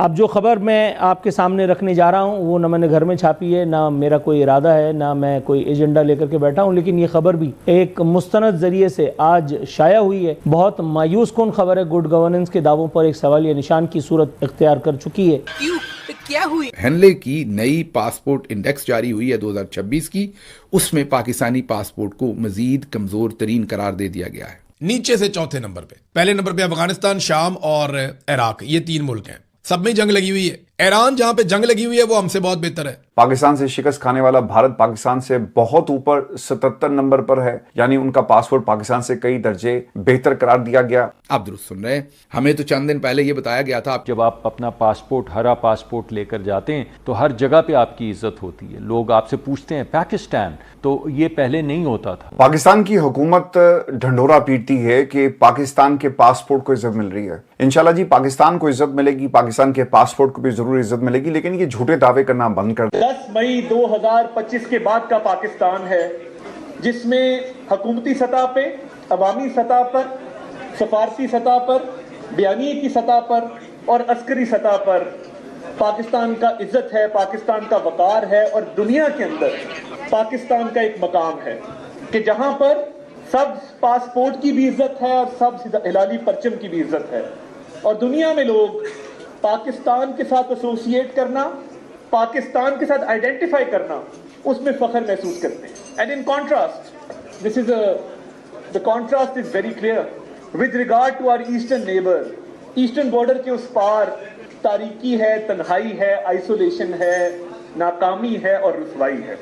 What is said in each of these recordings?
अब जो खबर मैं आपके सामने रखने जा रहा हूँ वो ना मैंने घर में छापी है, ना मेरा कोई इरादा है, ना मैं कोई एजेंडा लेकर के बैठा हूँ, लेकिन ये खबर भी एक मुस्तनद जरिए से आज शाया हुई है। बहुत मायूस कुन खबर है। गुड गवर्नेंस के दावों पर एक सवालिया निशान की सूरत इख्तियार कर चुकी है। क्यों? क्या हुई? हेनले की नई पासपोर्ट इंडेक्स जारी हुई है 2026 की। उसमें पाकिस्तानी पासपोर्ट को मजीद कमजोर तरीन करार दे दिया गया है। नीचे से चौथे नंबर पे, पहले नंबर पे अफगानिस्तान, शाम और इराक, ये 3 मुल्क हैं। सब में जंग लगी हुई है। ईरान जहां पे जंग लगी हुई है वो हमसे बहुत बेहतर है। पाकिस्तान से शिकस्त खाने वाला भारत पाकिस्तान से बहुत ऊपर 77 नंबर पर है, यानी उनका पासपोर्ट पाकिस्तान से कई दर्जे बेहतर करार दिया गया। आप दुरुस्त सुन रहे हैं। हमें तो चंद दिन पहले ये बताया गया था, जब आप अपना पासपोर्ट, हरा पासपोर्ट लेकर जाते हैं तो हर जगह पे आपकी इज्जत होती है। लोग आपसे पूछते हैं पाकिस्तान, तो ये पहले नहीं होता था। पाकिस्तान की हुकूमत ढंढोरा पीटती है कि पाकिस्तान के पासपोर्ट को इज्जत मिल रही है। इंशाल्लाह जी पाकिस्तान को इज्जत मिलेगी, पाकिस्तान के पासपोर्ट को भी जरूर इज्जत मिलेगी, लेकिन ये झूठे दावे करना बंद कर। 10 मई 2025 के बाद का पाकिस्तान है जिसमें हुकूमती सतह पे, अवामी सतह पर, सफारती सतह पर, बयानी की सतह पर और अस्करी सतह पर पाकिस्तान का इज्जत है, पाकिस्तान का वकार है और दुनिया के अंदर पाकिस्तान का एक मकाम है कि जहां पर सब पासपोर्ट की भी इज्जत है और सब हिलाली परचम की भी इज्जत है। और दुनिया में लोग पाकिस्तान के साथ एसोसिएट करना, पाकिस्तान के साथ आइडेंटिफाई करना, उसमें फख्र महसूस करते हैं। And in contrast, the contrast is very clear with regard to our eastern neighbour. Eastern border के उस पार तारीकी है, तन्हाई है, आइसोलेशन है, नाकामी है और रुसवाई है।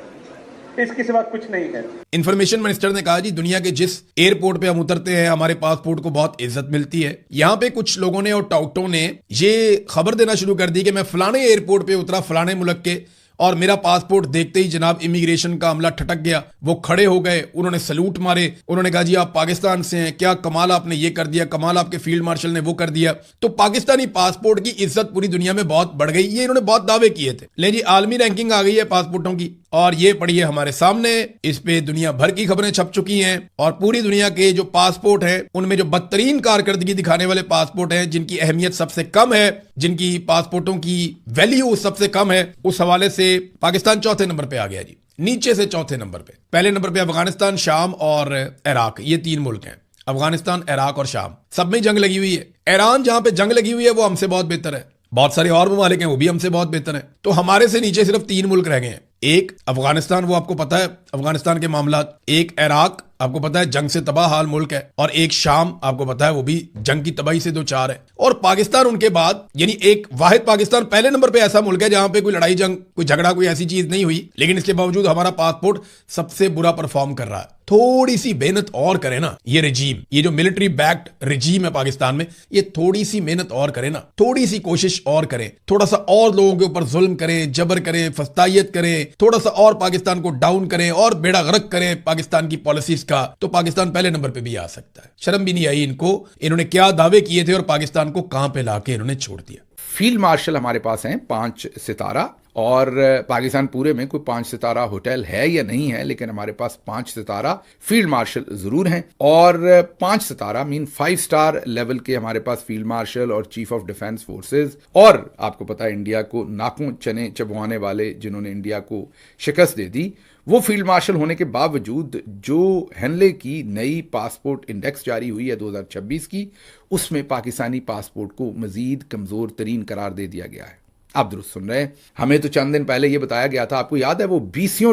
इसके सिवा कुछ नहीं है। इंफॉर्मेशन मिनिस्टर ने कहा जी दुनिया के जिस एयरपोर्ट पे हम उतरते हैं हमारे पासपोर्ट को बहुत इज्जत मिलती है। यहाँ पे कुछ लोगों ने और टाउटों ने ये खबर देना शुरू कर दी कि मैं फलाने एयरपोर्ट पे उतरा, फलाने मुल्क के, और मेरा पासपोर्ट देखते ही जनाब इमिग्रेशन का अमला ठटक गया। वो खड़े हो गए, उन्होंने सलूट मारे, उन्होंने कहा जी आप पाकिस्तान से हैं, क्या कमाल आपने ये कर दिया, कमाल आपके फील्ड मार्शल ने वो कर दिया। तो पाकिस्तानी पासपोर्ट की इज्जत पूरी दुनिया में बहुत बढ़ गई। ये इन्होंने बहुत दावे किए थे। ले जी आलमी रैंकिंग आ गई है पासपोर्टों की और ये पढ़िए हमारे सामने। इस पे दुनिया भर की खबरें छप चुकी हैं और पूरी दुनिया के जो पासपोर्ट हैं उनमें जो बदतरीन कारकर्दगी दिखाने वाले पासपोर्ट हैं, जिनकी अहमियत सबसे कम है, जिनकी पासपोर्टों की वैल्यू सबसे कम है, उस हवाले से पाकिस्तान चौथे नंबर पे आ गया जी। नीचे से चौथे नंबर पे, पहले नंबर पे अफगानिस्तान, शाम और इराक, ये 3 मुल्क हैं। अफगानिस्तान, इराक और शाम, सब में जंग लगी हुई है। ईरान जहां पे जंग लगी हुई है वो हमसे बहुत बेहतर है। बहुत सारे और ममालिक हैं वो भी हमसे बहुत बेहतर हैं। तो हमारे से नीचे सिर्फ 3 मुल्क रह गए हैं। एक अफगानिस्तान, वो आपको पता है अफगानिस्तान के मामला। एक इराक, आपको पता है जंग से तबाह हाल मुल्क है। और एक शाम, आपको पता है वो भी जंग की तबाही से 2-4 है। और पाकिस्तान उनके बाद, यानी एक वाहिद पाकिस्तान पहले नंबर पे ऐसा मुल्क है जहां पे कोई लड़ाई जंग, कोई झगड़ा, कोई ऐसी चीज नहीं हुई, लेकिन इसके बावजूद हमारा पासपोर्ट सबसे बुरा परफॉर्म कर रहा है। थोड़ी सी मेहनत और करे ना ये रजीम, ये जो मिलिट्री बैक्ड रजीम है पाकिस्तान में, ये थोड़ी सी मेहनत और करे ना, थोड़ी सी कोशिश और करें, थोड़ा सा और लोगों के ऊपर जुल्म करें, जबर करें, फस्तायत करें, थोड़ा सा और पाकिस्तान को डाउन करें और बेड़ा गर्क करें पाकिस्तान की पॉलिसीज का, तो पाकिस्तान पहले नंबर पे भी आ सकता है। शर्म भी नहीं आई इनको, इन्होंने क्या दावे किए थे और पाकिस्तान को कहां पे लाके इन्होंने छोड़ दिया। फील्ड मार्शल हमारे पास हैं 5 सितारा, और पाकिस्तान पूरे में कोई 5 सितारा होटल है या नहीं है, लेकिन हमारे पास 5 सितारा फील्ड मार्शल जरूर हैं। और 5 सितारा मीन 5 स्टार लेवल के हमारे पास फील्ड मार्शल और चीफ ऑफ डिफेंस फोर्सेस। और आपको पता है इंडिया को नाकों चने चबवाने वाले, जिन्होंने इंडिया को शिकस्त दे दी, वो फील्ड मार्शल होने के बावजूद जो हेनले की नई पासपोर्ट इंडेक्स जारी हुई है 2026 की, उसमें पाकिस्तानी पासपोर्ट को मजीद कमजोर तरीन करार दे दिया गया है। आप दुरुस्त सुन रहे हैं। हमें तो चंद दिन पहले ये बताया गया था, आपको याद है वो 20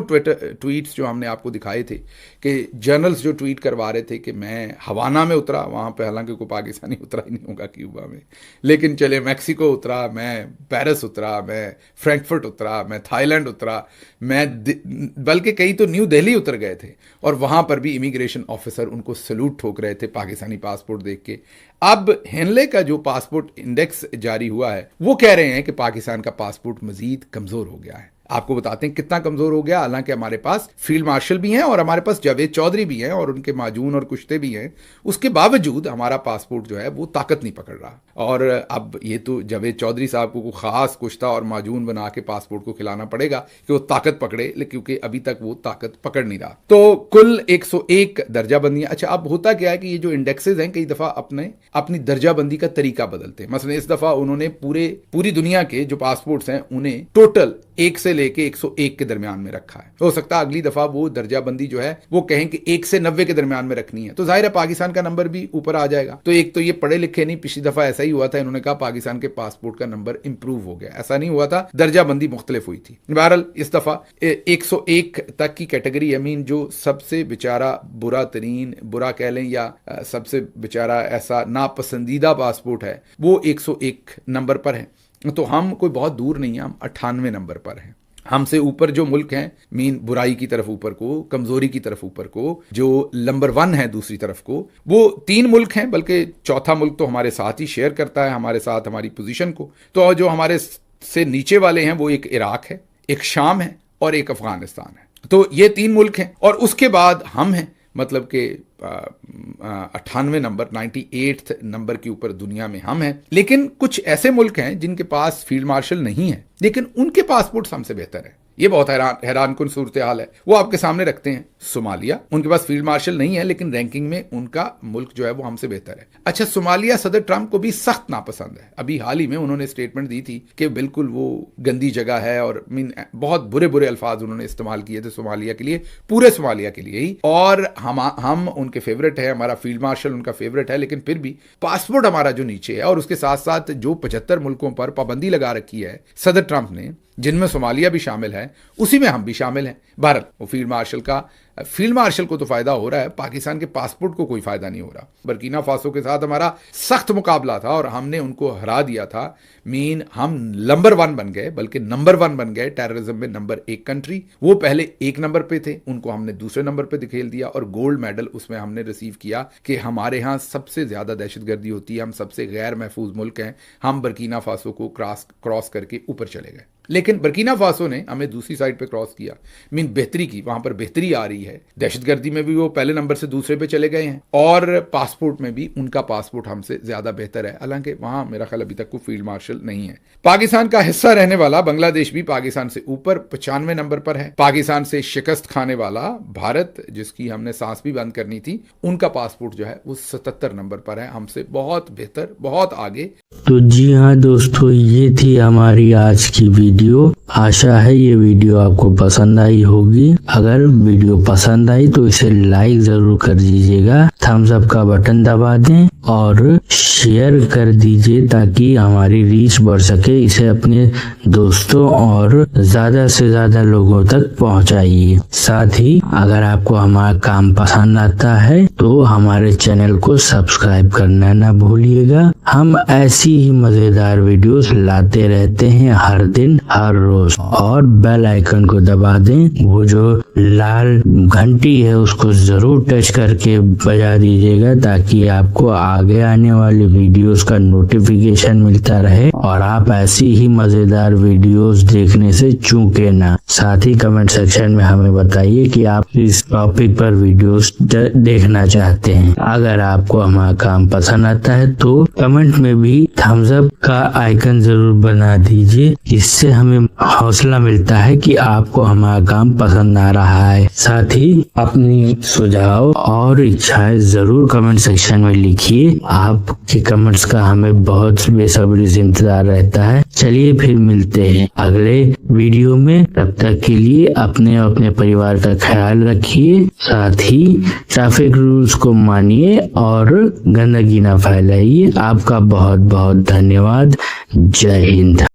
ट्वीट्स जो हमने आपको दिखाए थे कि जर्नल्स जो ट्वीट करवा रहे थे कि मैं हवाना में उतरा, वहाँ पे हालांकि कोई पाकिस्तानी उतरा ही नहीं होगा क्यूबा में, लेकिन चले मैक्सिको उतरा, मैं पेरिस उतरा, मैं फ्रैंकफर्ट उतरा, मैं थाईलैंड उतरा, मैं बल्कि कई तो न्यू दिल्ली उतर गए थे, और वहाँ पर भी इमिग्रेशन ऑफिसर उनको सैल्यूट ठोक रहे थे पाकिस्तानी पासपोर्ट देख के। अब हेनले का जो पासपोर्ट इंडेक्स जारी हुआ है वो कह रहे हैं कि पाकिस्तान का पासपोर्ट मजीद कमजोर हो गया है। आपको बताते हैं कितना कमजोर हो गया। हालांकि हमारे पास फील्ड मार्शल भी हैं और हमारे पास जावेद चौधरी भी हैं और उनके माजून और कुश्ते भी हैं, उसके बावजूद हमारा पासपोर्ट जो है वो ताकत नहीं पकड़ रहा। और अब ये तो जावेद चौधरी साहब को खास कुश्ता और माजून बना के पासपोर्ट को खिलाना पड़ेगा कि वो ताकत पकड़े, क्योंकि अभी तक वो ताकत पकड़ नहीं रहा। तो कुल 101 दर्जाबंदियां। अच्छा, अब होता क्या है कि ये जो इंडेक्सेस हैं कई दफा अपनी दर्जाबंदी का तरीका बदलते हैं। मसलन इस दफा उन्होंने पूरी दुनिया के जो पासपोर्ट्स हैं उन्हें टोटल 1 से लेके 101 के दरमियान में रखा है। हो सकता है अगली दफा वो दर्जाबंदी जो है वो कहें कि 1 से 90 के दरमियान में रखनी है, तो जाहिर है पाकिस्तान का नंबर भी ऊपर आ जाएगा। तो एक तो ये पढ़े लिखे नहीं, पिछली दफा ऐसा ही हुआ था, इन्होंने कहा पाकिस्तान के पासपोर्ट का नंबर इंप्रूव हो गया, ऐसा नहीं हुआ था, दर्जाबंदी मुख्तलिफ हुई थी। बहरहाल इस दफा 101 तक की कैटेगरी, अमीन जो सबसे बेचारा बुरा कह लें या सबसे बेचारा ऐसा नापसंदीदा पासपोर्ट है, वो 101 नंबर पर है। तो हम कोई बहुत दूर नहीं है, हम 98 नंबर पर हैं। हमसे ऊपर जो मुल्क हैं, मीन बुराई की तरफ ऊपर को, कमजोरी की तरफ ऊपर को, जो नंबर 1 है दूसरी तरफ को, वो 3 मुल्क हैं, बल्कि चौथा मुल्क तो हमारे साथ ही शेयर करता है हमारे साथ हमारी पोजीशन को। तो जो हमारे से नीचे वाले हैं वो एक इराक है, एक शाम है और एक अफगानिस्तान है। तो ये 3 मुल्क हैं और उसके बाद हम हैं, मतलब कि 98 नंबर 98 नंबर के ऊपर दुनिया में हम हैं। लेकिन कुछ ऐसे मुल्क हैं जिनके पास फील्ड मार्शल नहीं है, लेकिन उनके पासपोर्ट हमसे बेहतर है। ये बहुत हैरानकुन सूरत हाल है। वो आपके सामने रखते हैं सोमालिया, उनके पास फील्ड मार्शल नहीं है लेकिन रैंकिंग में उनका मुल्क जो है वो हमसे बेहतर है। अच्छा, सोमालिया सदर ट्रंप को भी सख्त नापसंद है। अभी हाल ही में उन्होंने स्टेटमेंट दी थी कि बिल्कुल वो गंदी जगह है और बहुत बुरे अल्फाज उन्होंने इस्तेमाल किए थे सोमालिया के लिए, पूरे सोमालिया के लिए ही। और हम उनके फेवरेट है, हमारा फील्ड मार्शल उनका फेवरेट है, लेकिन फिर भी पासपोर्ट हमारा जो नीचे है और उसके साथ साथ जो 75 मुल्कों पर पाबंदी लगा रखी है सदर ट्रंप ने, जिनमें सोमालिया भी शामिल है, उसी में हम भी शामिल हैं। भारत वो फील्ड मार्शल को तो फायदा हो रहा है, पाकिस्तान के पासपोर्ट को कोई फायदा नहीं हो रहा। बर्किना फासो के साथ हमारा सख्त मुकाबला था और हमने उनको हरा दिया था। हम नंबर 1 बन गए, बल्कि नंबर 1 बन गए टेररिज्म में, नंबर 1 कंट्री। वो पहले 1 नंबर पे थे, उनको हमने दूसरे नंबर पे धकेल दिया और गोल्ड मेडल उसमें हमने रिसीव किया कि हमारे यहाँ सबसे ज्यादा दहशतगर्दी होती है, हम सबसे गैर महफूज मुल्क हैं। हम बर्किना फासो को क्रॉस करके ऊपर चले गए, लेकिन बर्किना फासो ने हमें दूसरी साइड पे क्रॉस किया, बेहतरी की, वहां पर बेहतरी आ रही है। दहशतगर्दी में भी वो पहले नंबर से दूसरे पे चले गए हैं और पासपोर्ट में भी उनका पासपोर्ट हमसे ज्यादा बेहतर है, हालांकि वहां मेरा ख्याल अभी तक कोई फील्ड मार्शल नहीं है। पाकिस्तान का हिस्सा रहने वाला बांग्लादेश भी पाकिस्तान से ऊपर 95 नंबर पर है। पाकिस्तान से शिकस्त खाने वाला भारत, जिसकी हमने सांस भी बंद करनी थी, उनका पासपोर्ट जो है वो 77 नंबर पर है, हमसे बहुत बेहतर, बहुत आगे। तो जी हाँ दोस्तों, ये थी हमारी आज की वीडियो। आशा है ये वीडियो आपको पसंद आई होगी। अगर वीडियो पसंद आई तो इसे लाइक जरूर कर दीजिएगा, थम्स अप का बटन दबा दें और शेयर कर दीजिए ताकि हमारी रीच बढ़ सके। इसे अपने दोस्तों और ज्यादा से ज्यादा लोगों तक पहुंचाइए। साथ ही अगर आपको हमारा काम पसंद आता है तो हमारे चैनल को सब्सक्राइब करना ना भूलिएगा। हम ऐसी ही मजेदार वीडियोस लाते रहते हैं हर दिन हर रोज। और बेल आइकन को दबा दें, वो जो लाल घंटी है उसको जरूर टच करके बजा दीजिएगा ताकि आपको आगे आने वाली वीडियोस का नोटिफिकेशन मिलता रहे और आप ऐसी ही मजेदार वीडियोस देखने से चूके ना। साथ ही कमेंट सेक्शन में हमें बताइए कि आप इस टॉपिक पर वीडियोस देखना चाहते हैं। अगर आपको हमारा काम पसंद आता है तो कमेंट में भी थम्स अप का आइकन जरूर बना दीजिए, इससे हमें हौसला मिलता है कि आपको हमारा काम पसंद आ रहा है। साथ ही अपनी सुझाव और इच्छाएं जरूर कमेंट सेक्शन में लिखिए। आपके कमेंट्स का हमें बहुत बेसब्री से इंतजार रहता है। चलिए फिर मिलते हैं अगले वीडियो में, तब तक के लिए अपने और अपने परिवार का ख्याल रखिए। साथ ही ट्रैफिक रूल्स को मानिए और गंदगी ना फैलाइए। आपका बहुत बहुत धन्यवाद। जय हिंद।